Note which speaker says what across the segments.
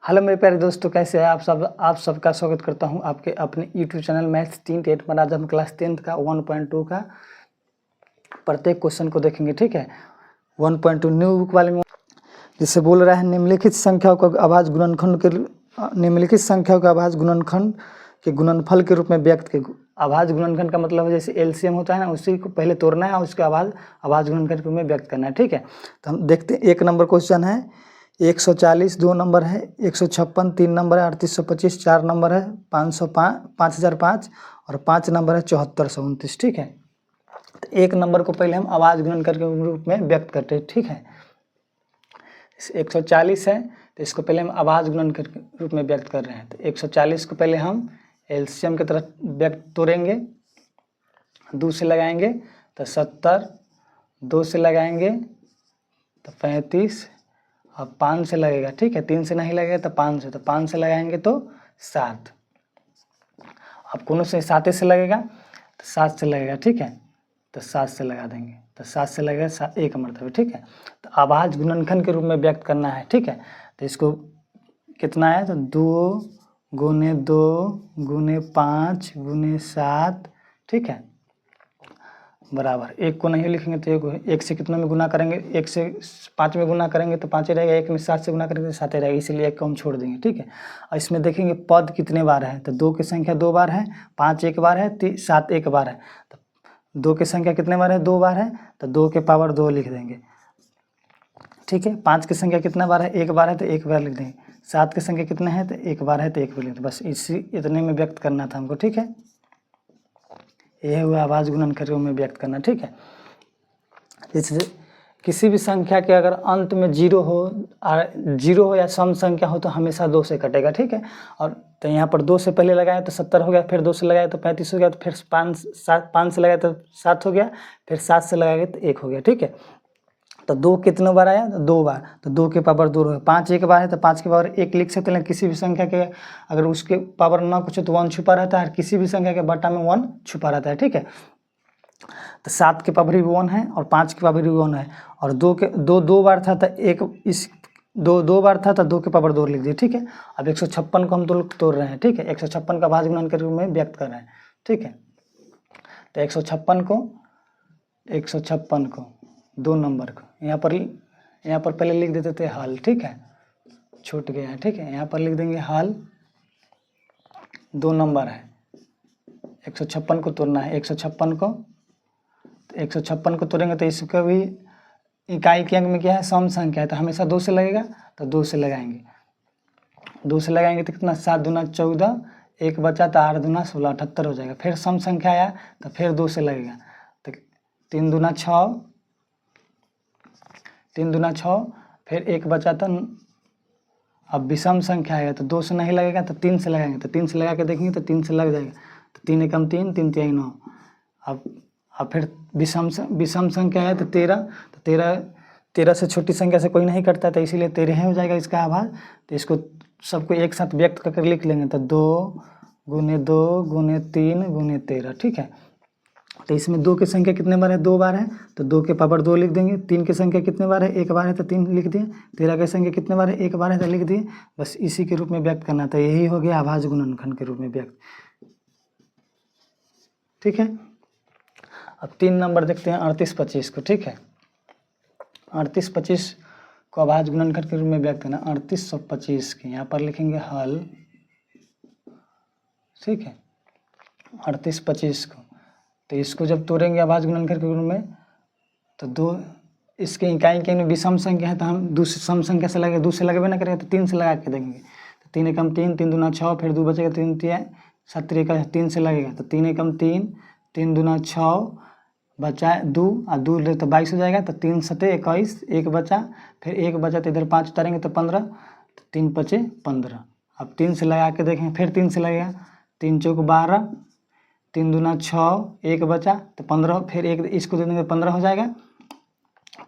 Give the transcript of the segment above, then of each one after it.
Speaker 1: Hello मेरे प्यारे दोस्तों, कैसे हैं आप सब। आप सबका स्वागत करता हूं आपके अपने यूट्यूब चैनल मैथ्स 3 पर। आज हम क्लास 10th का 1.2 का प्रत्येक क्वेश्चन को देखेंगे। ठीक है, 1.2 न्यू बुक वाले में जिससे बोल रहा है निम्नलिखित संख्याओं को आभाज्य गुणनखंड के निम्नलिखित संख्याओं का आभाज्य गुणनखंड के गुणनफल के रूप में व्यक्त के। आभाज्य गुणनखंड का मतलब है जैसे एलसीएम होता है ना, उसी को पहले तोड़ना है और उसके आभाज्य गुणनखंड के रूप में व्यक्त करना है। ठीक है, तो हम देखते हैं। 1 नंबर क्वेश्चन है 140 2 नंबर है, 156 3 नंबर है, 3825 4 नंबर है, 505 5005 और 5 नंबर है 7429। ठीक है, तो 1 नंबर को पहले हम आभाज्य गुणनखंड के रूप में व्यक्त करते हैं। ठीक है, 140 है तो इसको पहले हम आभाज्य गुणनखंड के रूप में व्यक्त कर रहे हैं। तो 140 को पहले हम एलसीएम की तरफ व्यक्त तोड़ेंगे, 2 से लगाएंगे तो 70, 2 से लगाएंगे तो 35 और 5 से लगेगा। ठीक है, 3 से नहीं लगेगा तो 5 से, तो 5 से लगाएंगे तो 7। अब कौन से 7 से लगेगा तो 7 से लगेगा। ठीक है, तो 7 से लगा देंगे तो 7 से लगेगा 1 मरतबा। ठीक है, तो आभाज्य गुणनखंड के रूप में व्यक्त करना है। ठीक है, तो इसको कितना है तो 2 गुने 2 गुने 5 गुने 7। ठीक है, बराबर 1 को नहीं लिखेंगे तो 1 से कितना में गुना करेंगे, 1 से 5 में गुना करेंगे तो 5 ही रहेगा, 1 में 7 से गुना करेंगे तो 7 ही रहेगा, इसीलिए 1 को हम छोड़ देंगे। ठीक है, और इसमें देखेंगे पद कितने बार है तो 2 की संख्या 2 बार है, 5 एक बार है, 7 एक बार है। तो 2 की संख्या कितने बार है, 2 बार है, तो 2 के पावर 2 लिख देंगे। ठीक है, 5 की संख्या कितना बार है, 1 बार है तो 1 बार लिख देंगे। 7 की संख्या कितना है तो 1 बार है तो 1 बार लिख देंगे। बस इतने में व्यक्त करना था हमको। ठीक है, यह हुआ आभाज्य गुणनखंड में व्यक्त करना। ठीक है, जैसे किसी भी संख्या के अगर अंत में जीरो हो या सम संख्या हो तो हमेशा 2 से कटेगा। ठीक है, और तो यहाँ पर 2 से पहले लगाए तो 70 हो गया, फिर 2 से लगाए तो 35 हो गया, तो फिर 5 से लगाए तो 7 हो गया, फिर 7 से लगाए तो 1 हो गया। ठीक है, तो 2 कितने बार आया तो 2 बार, तो 2 के पावर 2 हो। 5 एक बार है तो 5 के पावर 1 लिख सकते हैं। किसी भी संख्या के अगर उसके पावर ना कुछ हो तो 1 छुपा रहता है, किसी भी संख्या के बट्टा में 1 छुपा रहता है। ठीक है, तो 7 के पावर भी 1 है और 5 के पावर भी 1 है, और 2 बार था तो 1 इस 2 बार था तो 2 के पावर 2 लिख दिए। ठीक है, अब 156 को हम तोड़ रहे हैं। ठीक है, 156 का भाज्य गुणन के रूप में व्यक्त कर रहे हैं। ठीक है, तो 156 को 2 नंबर को यहाँ पर पहले लिख देते थे हल। ठीक है, छूट गया है। ठीक है, यहाँ पर लिख देंगे हल, 2 नंबर है, 156 को तोड़ना है। 156 को तोड़ेंगे तो इसका भी इकाई के अंक में क्या है, सम संख्या है, तो हमेशा 2 से लगेगा, तो 2 से लगाएंगे। 2 से लगाएंगे तो कितना, 7 दूना 14, 1 बचा तो 8 दूना 16, 78 हो जाएगा। फिर सम संख्या आया तो फिर 2 से लगेगा, तो 3 दूना 6, 3 दूना 6, फिर 1 बचा तो अब विषम संख्या आएगा तो 2 से नहीं लगेगा तो 3 से लगाएंगे, तो 3 से लगा के देखेंगे तो 3 से लग जाएगा, तो 3 एकम 3, 3 तिहाई 9। अब फिर विषम संख्या है तो 13, तो 13 से छोटी संख्या से कोई नहीं कटता, तो इसीलिए 13 हो जाएगा इसका आभाज। तो इसको सबको एक साथ व्यक्त करके लिख लेंगे, तो 2 गुने 2 गुने 3 गुने 13। ठीक है, तो इसमें 2 की संख्या कितने बार है, 2 बार है, तो 2 के पावर 2 लिख देंगे। 3 की संख्या कितने बार है, 1 बार है तो 3 लिख दिए। 13 की संख्या कितने बार है, 1 बार है तो लिख दिए। बस इसी के रूप में व्यक्त करना था, यही हो गया आभाज्य गुणनखंड के रूप में व्यक्त। ठीक है, अब 3 नंबर देखते हैं 3825 को। ठीक है, 3825 को आभाज्य गुणनखंड के रूप में व्यक्त करना। 3825 के यहाँ पर लिखेंगे हल। ठीक है, 3825 को, तो इसको जब तोड़ेंगे आभाज्य गुणनखंड के रूप में तो 2 इसके इकाई के विषम संख्या है तो हम दूसरी सम संख्या से लगे, 2 से लगेबे ना करेंगे तो 3 से लगा के देंगे। तो 3 एकम 3, 3 दूना 6, फिर 2 बचेगा, 3 तिहाई 7 का 3 से लगेगा, तो 3 एकम 3, 3 दूना 6, बचा 2 और 2 ले तो 22 हो जाएगा, तो 3 सते 21, 1 बचा, फिर 1 बचा तो इधर 5 उतारेंगे तो 15, तो 3 पचे 15। अब 3 से लगा के देखें, फिर 3 से लगेगा, 3 चौक 12, 3 दूना 6, 1 बचा तो 15, फिर 1 इसको दे देंगे 15 हो जाएगा,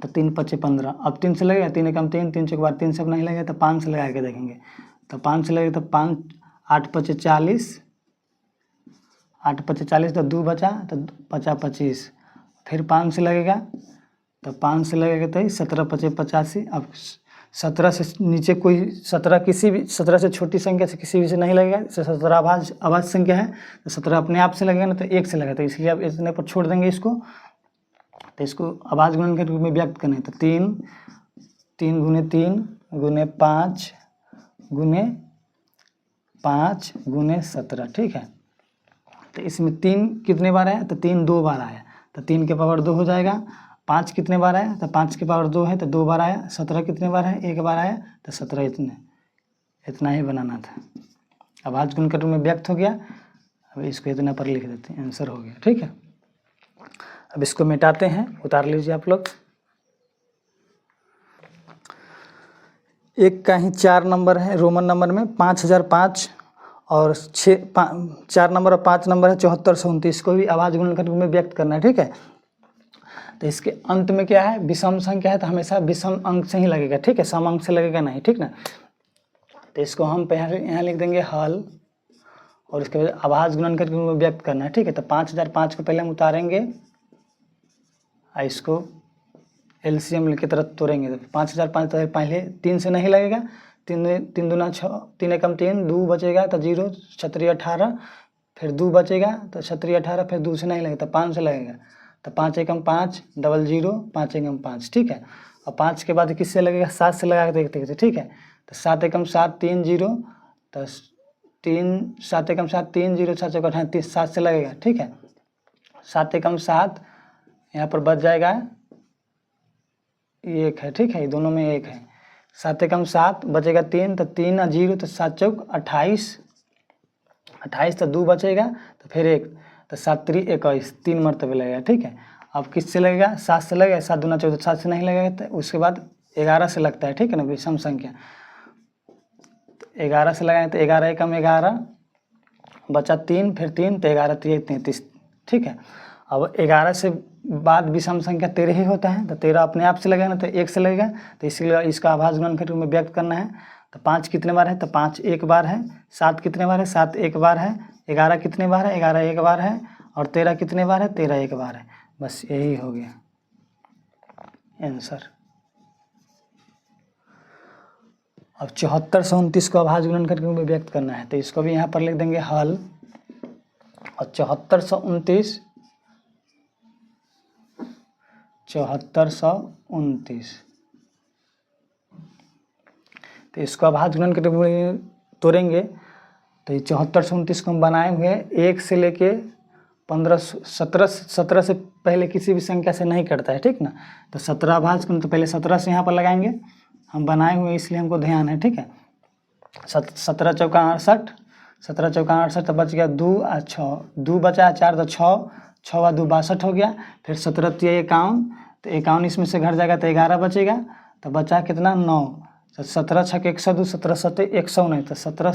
Speaker 1: तो 3 पचे 15। अब 3 से लगेगा, 3 एकम 3, 3 चौक 12, 3 से नहीं लगेगा तो 5 से लगा के देखेंगे, तो 5 से लगेगा तो 5 8 पचे 40, 8 पचे 40, तो 2 बचा तो बचा 25, फिर 5 से लगेगा तो 5 से लगेगा तो 17 पचे 85। अब 17 से नीचे कोई 17 किसी भी 17 से छोटी संख्या से किसी भी से नहीं लगेगा। जैसे 17 अभाज्य संख्या है तो 17 अपने आप से लगेगा ना, तो 1 से लगेगा, तो इसलिए आप इतने पर छोड़ देंगे इसको। तो इसको अभाज्य गुणन के रूप में व्यक्त करना है, तो 3 गुने 3 गुने 5 गुने 5 गुने 17, ठीक है। तो इसमें 3 कितने बार आया, तो 3 2 बार आया, तो 3 के पावर 2 हो जाएगा। 5 कितने बार आया, तो 5 के पावर 2 है, तो 2 बार आया। 17 कितने बार है, 1 बार आया, तो 17 इतना ही बनाना था। अभाज्य गुणन के रूप में व्यक्त हो गया। अब इसको इतना पर लिख देते हैं, आंसर हो गया, ठीक है। अब इसको मिटाते हैं, उतार लीजिए आप लोग। एक का ही 4 नंबर है रोमन नंबर में 5005 और 4 नंबर और 5 नंबर है 7429। इसको भी अभाज्य गुणन के रूप में व्यक्त करना है, ठीक है। तो इसके अंत में क्या है, विषम संख्या है तो हमेशा विषम अंक से ही लगेगा, ठीक है, सम अंक से लगेगा नहीं, ठीक ना। तो इसको हम पहले यहाँ लिख देंगे हल, और इसके बाद अभाज्य गुणन के रूप में व्यक्त करना है, ठीक है। तो 5005 को पहले हम उतारेंगे और इसको एलसीएम की तरफ तोड़ेंगे। तो 5005 तो पहले 3 से नहीं लगेगा, 3 दूना 6, 3 एकम 3, 2 बचेगा तो 0, 6 18, फिर 2 बचेगा तो 6 18, फिर 2 से नहीं लगेगा तो 5 से लगेगा, तो 5 एकम 5, डबल 0, 5 एकम 5, ठीक है। और 5 के बाद किससे लगेगा, 7 से लगा के देखते, ठीक है। तो 7 एकम 7, 3 0, तो 7 एकम 7, 3 0, 7 चौका 38, 7 से लगेगा, ठीक है। 7 एकम 7 यहाँ पर बच जाएगा 1 है, ठीक है, दोनों में 1 है। 7 एकम 7 बचेगा 3, तो 3 और 0, तो 7 चौक 28, 28 तो 2 बचेगा, तो फिर 1, तो 7 3 21, 3 मरतबे लगेगा, ठीक है। अब किससे लगेगा, 7 से लगेगा, 7 दूना 14, 7 से नहीं लगेगा, तो उसके बाद 11 से लगता है, ठीक है ना, विषम संख्या। 11 से लगाएं तो 11 एकम 11 बचा 3, फिर 3, तो 11 3 33, ठीक है। अब 11 से बाद विषम संख्या 13 ही होता है, तो 13 अपने आप से लगेगा ना, तो 1 से लगेगा, तो इसलिए इसका अभाज्य गुणन के रूप में व्यक्त करना है। तो 5 कितने बार है, तो 5 1 बार है। 7 कितने बार है, 7 1 बार है। 11 कितने बार है, 11 1 बार है। और 13 कितने बार है, 13 1 बार है। बस यही हो गया आंसर। अब 7429 को अभाज्य गुणन के रूप में व्यक्त करना है, तो इसको भी यहाँ पर लिख देंगे हल, और 7429 तो इसको अभाज्य गुणन के रूप में तोड़ेंगे। तो ये 7429 को हम बनाए हुए 1 से लेके 17 से पहले किसी भी संख्या से नहीं कटता है, ठीक ना। तो 17 अभाज्य गुणन, तो पहले 17 से यहाँ पर लगाएंगे, हम बनाए हुए इसलिए हमको ध्यान है, ठीक है। 17 चौका 68, 17 चौका 68, तो बच गया 2 और 6, 2 बचा 4, तो 6, 6 और 2 62 हो गया। फिर 17 तो 51, तो 51 इसमें से घट जाएगा, तो 11 बचेगा, तो बचा कितना 9, तो 17 छक 102, 17 सते 119, तो 17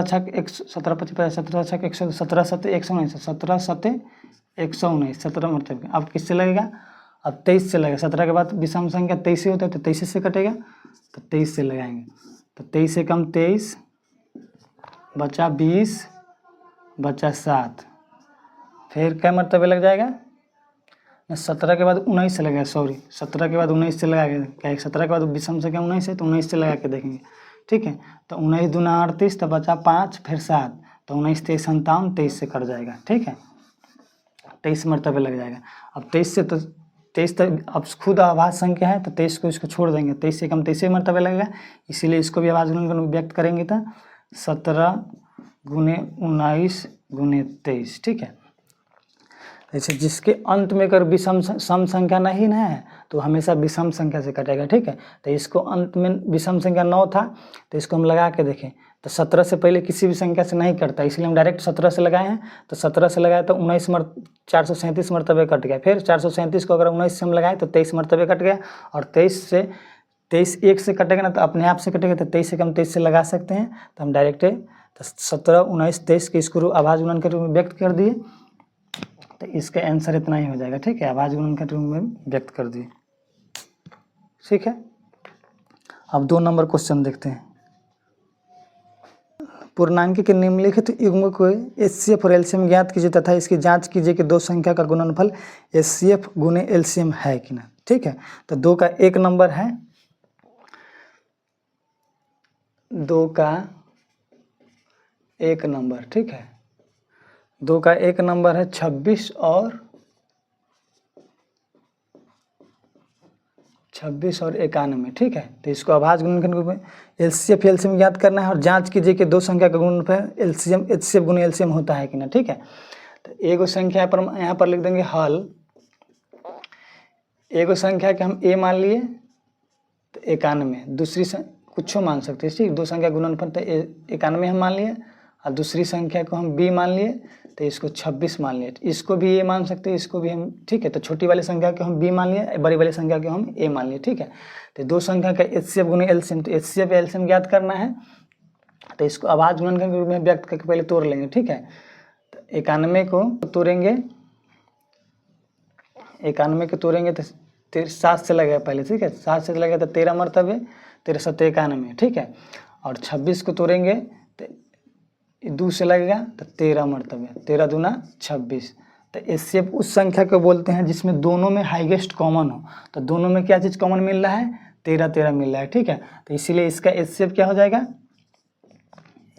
Speaker 1: छक 102, 17 सते 119, 17 सते 119, 17 मतलब। अब किससे लगेगा, अब 23 से लगेगा। 17 के बाद विषम संख्या 23 ही होता है, तो 23 से कटेगा, तो 23 से लगाएंगे। तो 23 से कम 23 बचा 20 बचा 7, फिर क्या मरतबे लग जाएगा, 17 के बाद 19 से लगेगा, सॉरी 17 के बाद 19 से लगा के क्या, 17 के बाद विषम संख्या 19 है, तो 19 से लगा के देखेंगे, ठीक है। तो 19 दूना 38, तो बचा 5, फिर 7, तो 19 23 57, 23 से कट जाएगा, ठीक है। 23 मरतबे लग जाएगा। अब 23 से तो 23 तक अब खुद अभाज्य संख्या है, तो 23 को इसको छोड़ देंगे, 23 से कम 23 मरतबे लगेगा, इसीलिए इसको भी अभाज्य गुणन व्यक्त करेंगे। तो 17 गुने 19 गुने 23, ठीक है। जैसे जिसके अंत में अगर विषम सम संख्या नहीं ना है, तो हमेशा विषम संख्या से कटेगा, ठीक है। तो इसको अंत में विषम संख्या 9 था, तो इसको हम लगा के देखें, तो 17 से पहले किसी भी संख्या से नहीं कटता, इसलिए हम डायरेक्ट 17 से लगाए हैं। तो 17 से लगाए तो 437 मरतबे कट गया। फिर 437 को अगर 19 से हम लगाए तो 23 मरतबे कट गया, और 23 1 से कटेगा ना, तो अपने आप से कटेगा, तो 23 से कम 23 से लगा सकते हैं। तो हम डायरेक्ट 17 19 23 के इसको अभाज्य गुणन के रूप में व्यक्त कर दिए, तो इसका आंसर इतना ही हो जाएगा, ठीक है। अभाज्य गुणन के रूप में व्यक्त कर दिए, ठीक है। अब 2 नंबर क्वेश्चन देखते हैं। पूर्णांक के निम्नलिखित युग्म को एचसीएफ और एलसीएम ज्ञात कीजिए तथा इसकी जांच कीजिए कि 2 संख्या का गुणनफल एचसीएफ गुने एलसीएम है कि ना, ठीक है। तो 2 का 1 नंबर है, 2 का 1 नंबर, ठीक है। 2 का 1 नंबर है 26 और 91, ठीक है। तो इसको अभाज्य गुणनखंड के रूप में एलसीएफ एलसीएम ज्ञात करना है और जांच कीजिए कि दो संख्या का गुणनफल एलसीएम एचसीएफ गुना एलसीएम होता है कि ना, ठीक है। तो एगो संख्या पर यहाँ पर लिख देंगे हल, एगो संख्या के हम ए मान लिए तो 91, दूसरी कुछ मान सकते हैं, ठीक। दो संख्या गुणनफल तो 91 हम मान लिए और दूसरी संख्या को हम बी मान लिए तो इसको 26 मान लिए। इसको भी ए मान सकते हैं, इसको भी हम, ठीक है। तो छोटी वाली संख्या को हम बी मान लिए, बड़ी वाली संख्या को हम ए मान लिए, ठीक है। तो दो संख्या का एचसीएफ गुना एलसीएम, तो एचसीएफ एलसीएम ज्ञात करना है। तो इसको अभाज्य गुणनखंड के रूप में व्यक्त करके पहले तोड़ लेंगे, ठीक है। तो 91 को तोड़ेंगे, 91 को तोड़ेंगे तो 7 से लगेगा पहले, ठीक है। 7 से लगेगा तो 13 मरतबे, 13 7 91, ठीक है। और 26 को तोड़ेंगे तो 2 से लगेगा तो 13 मरतबे, 13 दूना 26। तो एचसीएफ उस संख्या को बोलते हैं जिसमें दोनों में हाईएस्ट कॉमन हो। तो दोनों में क्या चीज़ कॉमन मिल रहा है, 13 13 मिल रहा है, ठीक है। तो इसीलिए इसका एचसीएफ क्या हो जाएगा,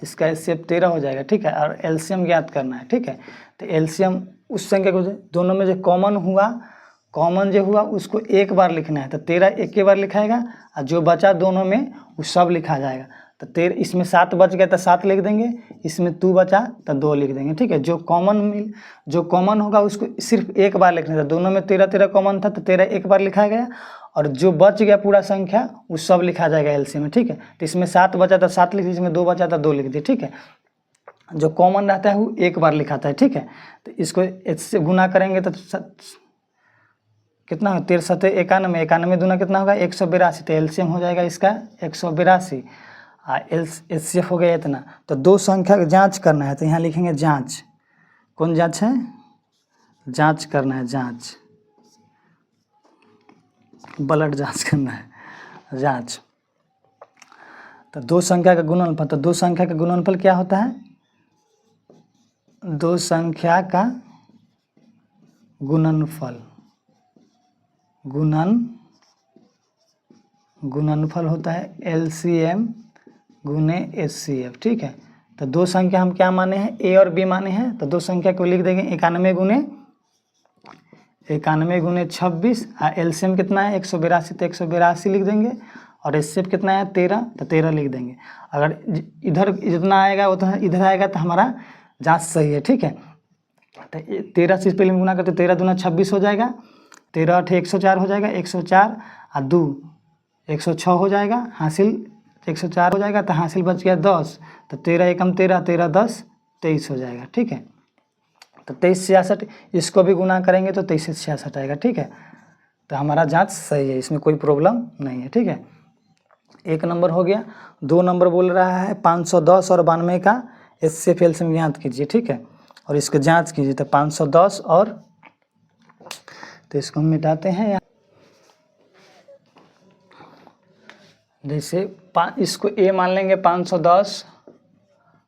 Speaker 1: इसका एचसीएफ 13 हो जाएगा, ठीक है। और एलसीएम ज्ञात करना है, ठीक है। तो एलसीएम उस संख्या को दोनों में जो कॉमन हुआ, कॉमन जो हुआ उसको एक बार लिखना है। तो 13 एक के बार लिखाएगा और जो बचा दोनों में वो सब लिखा जाएगा। तो 13, इसमें 7 बच गया तो 7 लिख देंगे, इसमें 2 बचा तो 2 लिख देंगे, ठीक है। जो कॉमन होगा उसको सिर्फ एक बार लिखना था। दोनों में 13 13 कॉमन था तो 13 एक बार लिखा गया और जो बच गया पूरा संख्या वो सब लिखा जाएगा एलसीएम में, ठीक है। तो इसमें 7 बचा था 7 लिख दिए, इसमें 2 बचा था 2 लिख दिए, ठीक है। जो कॉमन रहता है वो एक बार लिखाता है, ठीक है। तो इसको एच से गुना करेंगे तो कितना हो, 13 7 91, 91 दूना कितना होगा 182। तो एलसीएम हो जाएगा इसका 182 और एचसीएफ हो गया इतना। तो दो संख्या का जांच करना है तो यहाँ लिखेंगे जांच। कौन जांच है, जांच करना है, जांच, ब्लड जांच करना है, जांच। तो दो संख्या का गुणनफल, तो दो संख्या का गुणनफल क्या होता है, दो संख्या का गुणनफल, गुणनफल होता है एलसीएम गुने एचसीएफ, ठीक है। तो दो संख्या हम क्या माने हैं, ए और बी माने हैं। तो दो संख्या को लिख देंगे 91 गुने 26 और एलसीएम कितना है 182, तो 182 लिख देंगे और एचसीएफ कितना है 13, तो 13 लिख देंगे। अगर इधर जितना आएगा उतना इधर आएगा तो हमारा जांच सही है, ठीक है। तो 13 से पहले गुना करते 13 दूना 26 हो जाएगा, 13 8 104 हो जाएगा, 104 और 2 106 हो जाएगा, हासिल 104 हो जाएगा। तो हासिल बच गया 10, तो 13 एकम 13, 13 10 23 हो जाएगा, ठीक है। तो 23 66 इसको भी गुना करेंगे तो 23 से 66 आएगा, ठीक है। तो हमारा जांच सही है, इसमें कोई प्रॉब्लम नहीं है, ठीक है। एक नंबर हो गया। 2 नंबर बोल रहा है 510 और 92 का एचसीएफ एलसीएम ज्ञात कीजिए, ठीक है। और इसको जांच कीजिए। तो 510 और, तो इसको हम मिटाते हैं। जैसे इसको ए मान लेंगे 510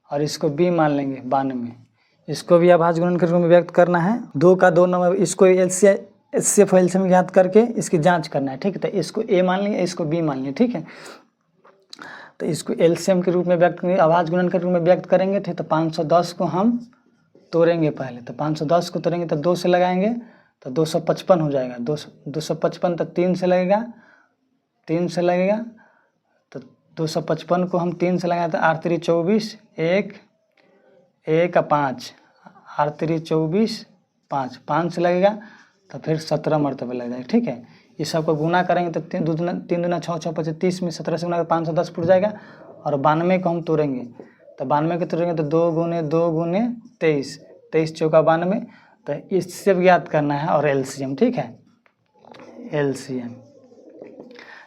Speaker 1: और इसको बी मान लेंगे 92, इसको भी अभाज्य गुणन के रूप में व्यक्त करना है। 2 का 2 नंबर, इसको एचसीएफ एलसीएम ज्ञात करके इसकी जांच करना है, ठीक है। तो इसको ए मान लिए, इसको बी मान लिए, ठीक है। तो इसको एलसीएम के रूप में व्यक्त करेंगे, अभाज्य गुणन के रूप में व्यक्त करेंगे, ठीक। तो 510 को हम तोड़ेंगे पहले। तो 510 को तोड़ेंगे तो 2 से लगाएंगे तो 255 हो जाएगा, 255। तो 3 से लगेगा, 3 से लगेगा तो 255 को हम 3 से लगाए तो 8 3 24, 1 1 5, 8 3 24 5, 5 से लगेगा तो फिर 17 मरतबे लग जाएगा, ठीक है। इस सबको गुना करेंगे तो 3 दूना 6 6 25 30 में 17 से गुना 510 फुट जाएगा। और 92 को हम तोड़ेंगे तो 92 को तोड़ेंगे तो 2 गुने 23, 23 चौका 92। तो इससे ज्ञात करना है और एलसीएम, ठीक है, एलसीएम।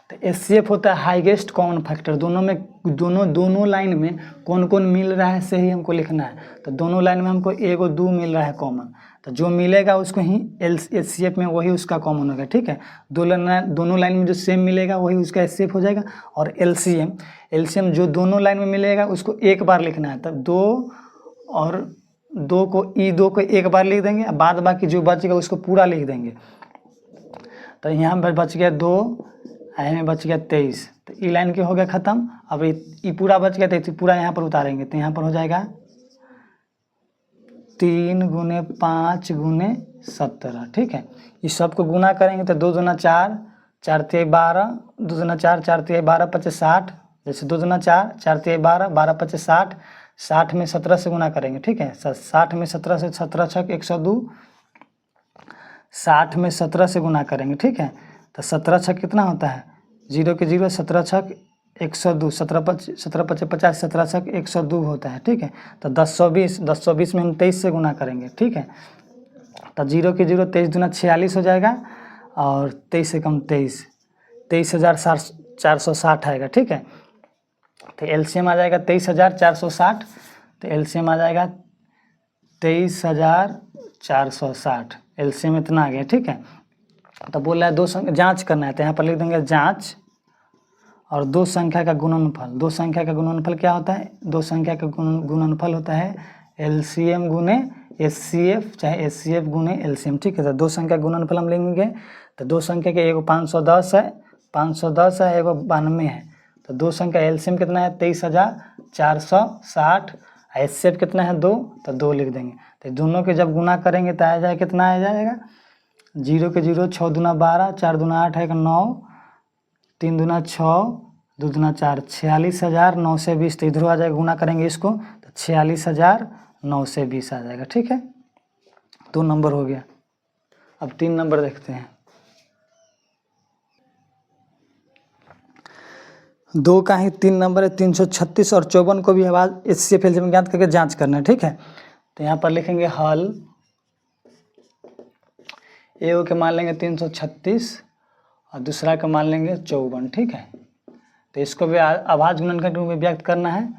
Speaker 1: तो एचसीएफ होता है हाईएस्ट कॉमन फैक्टर। दोनों में दोनों लाइन में कौन कौन मिल रहा है सही हमको लिखना है। तो दोनों लाइन में हमको 1 और 2 मिल रहा है कॉमन, तो जो मिलेगा उसको ही एचसीएफ में वही उसका कॉमन होगा, ठीक है। दोनों लाइन में जो सेम मिलेगा वही उसका एचसीएफ हो जाएगा। और एलसीएम जो दोनों लाइन में मिलेगा उसको एक बार लिखना है। तो 2 और 2 को E2 को एक बार लिख देंगे, बाद बाकी जो बचेगा उसको पूरा लिख देंगे। तो यहाँ पर बच गया 2 आई में बच गया 23, तो ई लाइन के हो गया ख़त्म। अब ये पूरा बच गया तो पूरा यहाँ पर उतारेंगे, तो यहाँ पर हो जाएगा 3 × 5 × 17। ठीक है, इस सबको गुना करेंगे तो 2 दूना 4, 4 तिहाई 12, 2 दूना 4, 4 तिहाई 12 25 60। जैसे 2 दूना 4, 4 तिहाई 12, 12 25 60, 60 में 17 से गुना करेंगे। ठीक है, 60 में 17 से 17 छक 102, 60 में 17 से गुना करेंगे। ठीक है, तो 17 छक कितना होता है, 0 के 0, 17 छक 102, 17 25 50, 17 छक 102 होता है। ठीक है, तो 1020, 1020 में हम 23 से गुना करेंगे। ठीक है, तो 0 के 0, 23 दूना 46 हो जाएगा, और 23 से कम 23, 23,460 आएगा। ठीक है, तो एलसीएम आ जाएगा 23,460, तो एलसीएम आ जाएगा 23,460, एलसीएम इतना आ गया। ठीक है, तो बोल रहा है दो संख्या जांच करना है, तो यहाँ पर लिख देंगे जांच और दो संख्या का गुणनफल। दो संख्या का गुणनफल क्या होता है, दो संख्या का गुणनफल होता है एलसीएम गुने एचसीएफ, चाहे एचसीएफ गुने एलसीएम। ठीक है, तो दो संख्या गुणनफल हम लेंगे, तो दो संख्या के एगो 510 है, 510 है, एगो 92 है, तो दो संख्या एलसीएम कितना है 23,460, एचसीएफ कितना है 2, तो 2 लिख देंगे। तो दोनों के जब गुना करेंगे तो आ जाए कितना आ जाएगा, 0 के 0, 6 दूना 12, 4 दूना 8 है 9, 3 दूना 6, 2 दूना 4, 46,920। तो इधर आ जाएगा, गुना करेंगे इसको तो 46,920 आ जाएगा। ठीक है, 2 नंबर हो गया। अब 3 नंबर देखते हैं। 2 का ही 3 नंबर है 336 और 54 को भी आवाज़ एचसीएफ एलसीएम ज्ञात करके जांच करना है। ठीक है, तो यहाँ पर लिखेंगे हल, एगो के मान लेंगे 336 और दूसरा का मान लेंगे 54। ठीक है, तो इसको भी आभाज्य गुणन के रूप में व्यक्त करना है,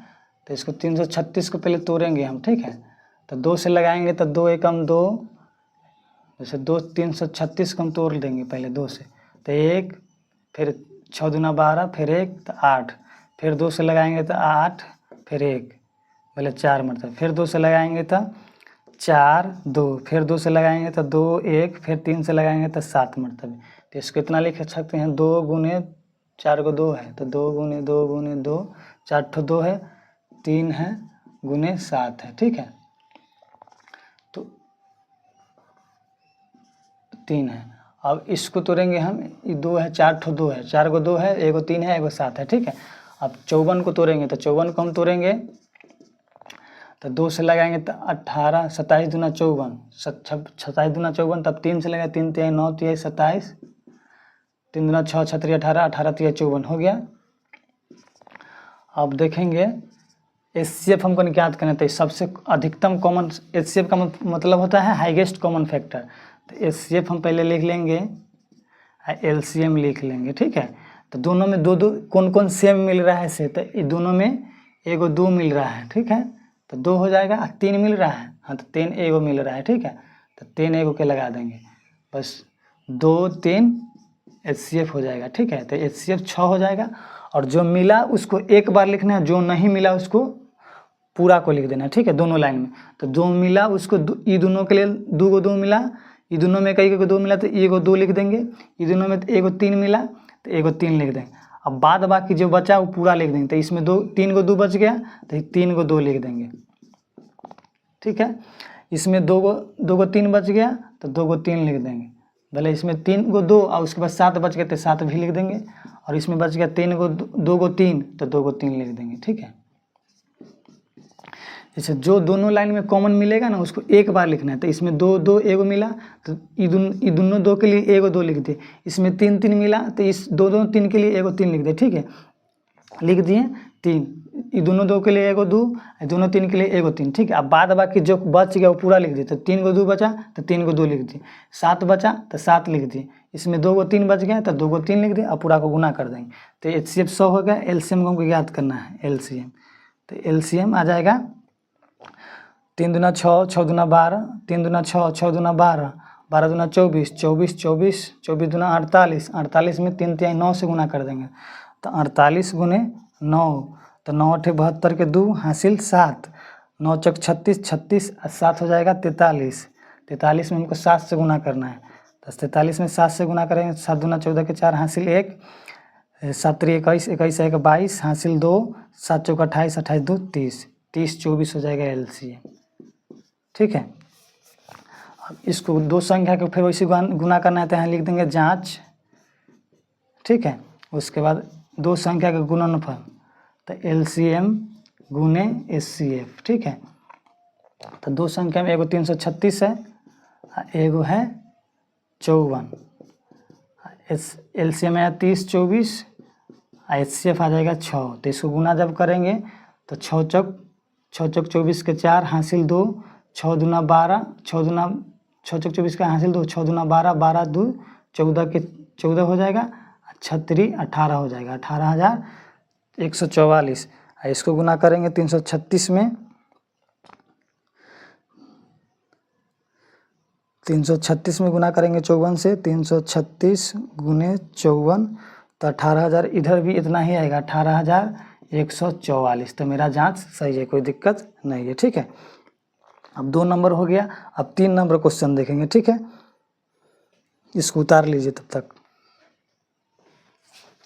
Speaker 1: तो इसको 336 को पहले तोड़ेंगे हम। ठीक है, तो 2 से लगाएंगे तो 2 एकम 2, जैसे 2 336 को हम तोड़ देंगे पहले 2 से, तो 1, फिर 6 दूना 12, फिर 1 तो 8, फिर 2 से लगाएंगे तो 8, फिर 1 पहले 4 मरतबा, फिर 2 से लगाएंगे तो 4 2, फिर 2 से लगाएंगे तो 2 1, फिर 3 से लगाएंगे तो 7 मरतबे। तो इसको इतना लिख सकते हैं 2 गुने 4 को 2 है, तो 2 गुने 2 गुने 2, 4 ठो 2 है, 3 है गुने 7 है। ठीक है, तो 3 है। अब इसको तोड़ेंगे हम, ये 2 है, 4 ठो 2 है, 4 को 2 है, एगो 3 है, एगो 7 है। ठीक है, अब 54 को तोड़ेंगे, तो 54 को हम तोड़ेंगे तो 2 से लगाएंगे तो 18, 27 दूना 54, 27 दूना 54, तब 3 से लगाए 3 तिहाई 9 तिहाई 27, 3 दूना 6, 6 तिहाई 18, 18 तिहाई 54 हो गया। अब देखेंगे एचसीएफ हमको ज्ञात करना है, तो सबसे अधिकतम कॉमन, एचसीएफ का मतलब होता है हाईएस्ट कॉमन फैक्टर। तो एचसीएफ हम पहले लिख लेंगे, एलसीएम लिख लेंगे। ठीक है, तो दोनों में 2 कौन कौन सेम मिल रहा है से, तो ये दोनों में एगो 2 मिल रहा है। ठीक है, तो 2 हो जाएगा, 3 मिल रहा है, हाँ तो 3 एगो मिल रहा है। ठीक है, तो 3 एगो के लगा देंगे, बस 2 3 एचसीएफ हो जाएगा। ठीक है, तो एचसीएफ 6 हो जाएगा, और जो मिला उसको एक बार लिखना है, जो नहीं मिला उसको पूरा को लिख देना है। ठीक है, दोनों लाइन में, तो जो मिला उसको ये दोनों के लिए 2 को 2 मिला, ये दोनों में कई को 2 मिला तो एगो 2 लिख देंगे, ये दोनों में एगो 3 मिला तो एगो 3 लिख देंगे। अब बाद बाकी जो बचा वो पूरा लिख देंगे, तो इसमें 3 को 2 बच गया तो 3 को 2 लिख देंगे। ठीक है, इसमें 2 को 3 बच गया तो 2 को 3 लिख देंगे, भले इसमें 3 को 2 और उसके बाद 7 बच गए तो 7 भी लिख देंगे, और इसमें बच गया 3 को 2 को 3 तो 2 को 3 लिख देंगे। ठीक है, जैसे जो दोनों लाइन में कॉमन मिलेगा ना उसको एक बार लिखना है, तो इसमें 2 2 एगो मिला तो ये दोनों 2 के लिए एगो 2 लिख दिए, इसमें 3 3 मिला तो इस 2 2 3 के लिए एगो 3 लिख दिए। ठीक है, लिख दिए 3, ये दोनों 2 के लिए एगो 2, दोनों 3 के लिए एगो 3। ठीक है, अब बाद बाकी जो बच गया वो पूरा लिख दिए, तो 3 को 2 बचा तो 3 को 2 लिख दिए, 7 बचा तो 7 लिख दिए, इसमें 2 को 3 बच गया तो 2 को 3 लिख दिए, और पूरा को गुना कर देंगे। तो एचसीएफ 100 हो गया। एलसीएम को हमको याद करना है, एलसीएम, तो एलसीएम आ जाएगा 3 दूना 6, 6 दूना 12, 3 दूना 6, 6 दूना 12, 12 दूना 24, 24 24, 24 दूना 48, 48 में 3 तिहाई 9 से गुना कर देंगे, तो 48 गुने 9, तो 9 8 72 के 2 हासिल 7, 9 चक 36, 36 7 हो जाएगा 43, 43 में हमको 7 से गुना करना है, तो 43 में 7 से गुना करेंगे, 7 दूना 14 के 4 हासिल 1, 7 3 21, 21 1 22, हासिल 2, 7 चौका 28, 28 2 30, 30 24 हो जाएगा LCM। ठीक है, अब इसको दो संख्या को फिर वैसे गुना करना है तो यहाँ लिख देंगे जांच। ठीक है, उसके बाद दो संख्या का गुणनफल तो LCM गुने HCF। ठीक है, तो दो संख्या में एगो 336 है, एगो है 54। LCM है 30 24, HCF आ जाएगा 6। तो इसको गुना जब करेंगे तो 6 चौक 24 के 4, हासिल 2, 6 दूना 12, 6 चौक 24 का हासिल 2, 6 दूना 12, 12 2 14 के 14 हो जाएगा, 36 18 हो जाएगा, 18,144। इसको गुना करेंगे 336 में, 336 में गुना करेंगे 54 से, 336 गुने 54 तो 18,000। इधर भी इतना ही आएगा 18,144। तो मेरा जांच सही है, कोई दिक्कत नहीं है। ठीक है, अब 2 नंबर हो गया। अब 3 नंबर क्वेश्चन देखेंगे। ठीक है, इसको उतार लीजिए तब तक।